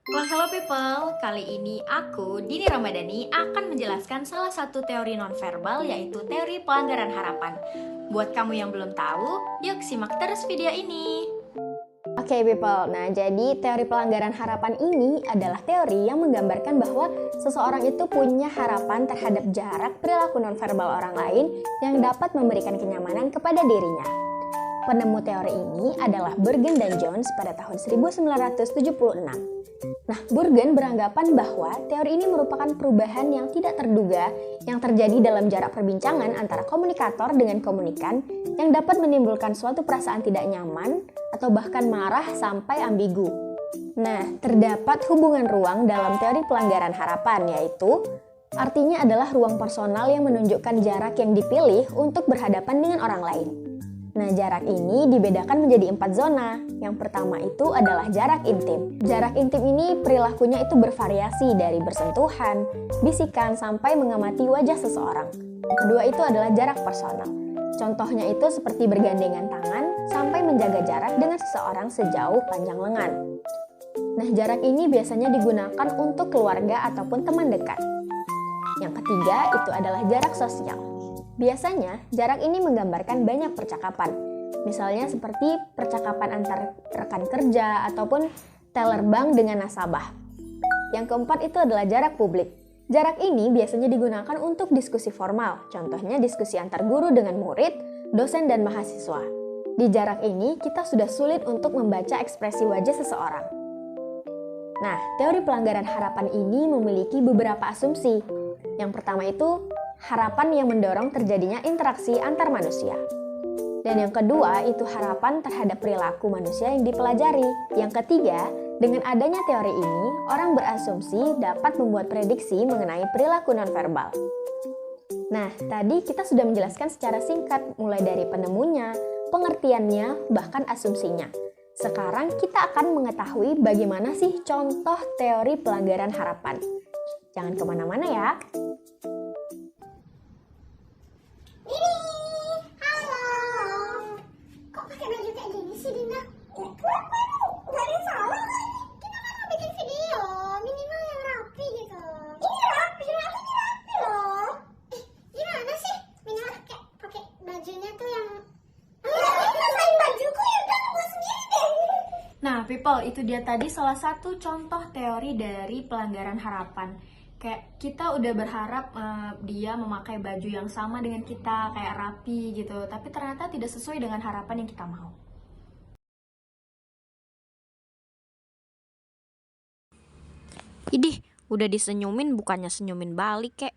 Well, hello people. Kali ini aku, Dini Ramadhani, akan menjelaskan salah satu teori nonverbal yaitu teori pelanggaran harapan. Buat kamu yang belum tahu, yuk simak terus video ini. Oke people, nah jadi teori pelanggaran harapan ini adalah teori yang menggambarkan bahwa seseorang itu punya harapan terhadap jarak perilaku nonverbal orang lain yang dapat memberikan kenyamanan kepada dirinya. Penemu teori ini adalah Burgen dan Jones pada tahun 1976. Nah, Burgen beranggapan bahwa teori ini merupakan perubahan yang tidak terduga yang terjadi dalam jarak perbincangan antara komunikator dengan komunikan yang dapat menimbulkan suatu perasaan tidak nyaman atau bahkan marah sampai ambigu. Nah, terdapat hubungan ruang dalam teori pelanggaran harapan, yaitu artinya adalah ruang personal yang menunjukkan jarak yang dipilih untuk berhadapan dengan orang lain. Nah, jarak ini dibedakan menjadi 4 zona. Yang pertama itu adalah jarak intim. Jarak intim ini perilakunya itu bervariasi dari bersentuhan, bisikan, sampai mengamati wajah seseorang. Yang kedua itu adalah jarak personal. Contohnya itu seperti bergandengan tangan sampai menjaga jarak dengan seseorang sejauh panjang lengan. Nah, jarak ini biasanya digunakan untuk keluarga ataupun teman dekat. Yang ketiga itu adalah jarak sosial. Biasanya, jarak ini menggambarkan banyak percakapan, misalnya seperti percakapan antar rekan kerja ataupun teller bank dengan nasabah. Yang keempat itu adalah jarak publik. Jarak ini biasanya digunakan untuk diskusi formal, contohnya diskusi antar guru dengan murid, dosen, dan mahasiswa. Di jarak ini, kita sudah sulit untuk membaca ekspresi wajah seseorang. Nah, teori pelanggaran harapan ini memiliki beberapa asumsi. Yang pertama itu, harapan yang mendorong terjadinya interaksi antar manusia. Dan yang kedua itu harapan terhadap perilaku manusia yang dipelajari. Yang ketiga, dengan adanya teori ini, orang berasumsi dapat membuat prediksi mengenai perilaku nonverbal. Nah, tadi kita sudah menjelaskan secara singkat mulai dari penemunya, pengertiannya, bahkan asumsinya. Sekarang kita akan mengetahui bagaimana sih contoh teori pelanggaran harapan. Jangan kemana-mana ya. Nah, people, itu dia tadi salah satu contoh teori dari pelanggaran harapan. Kayak kita udah berharap dia memakai baju yang sama dengan kita, kayak rapi gitu, tapi ternyata tidak sesuai dengan harapan yang kita mau. Idih, udah disenyumin bukannya senyumin balik kek.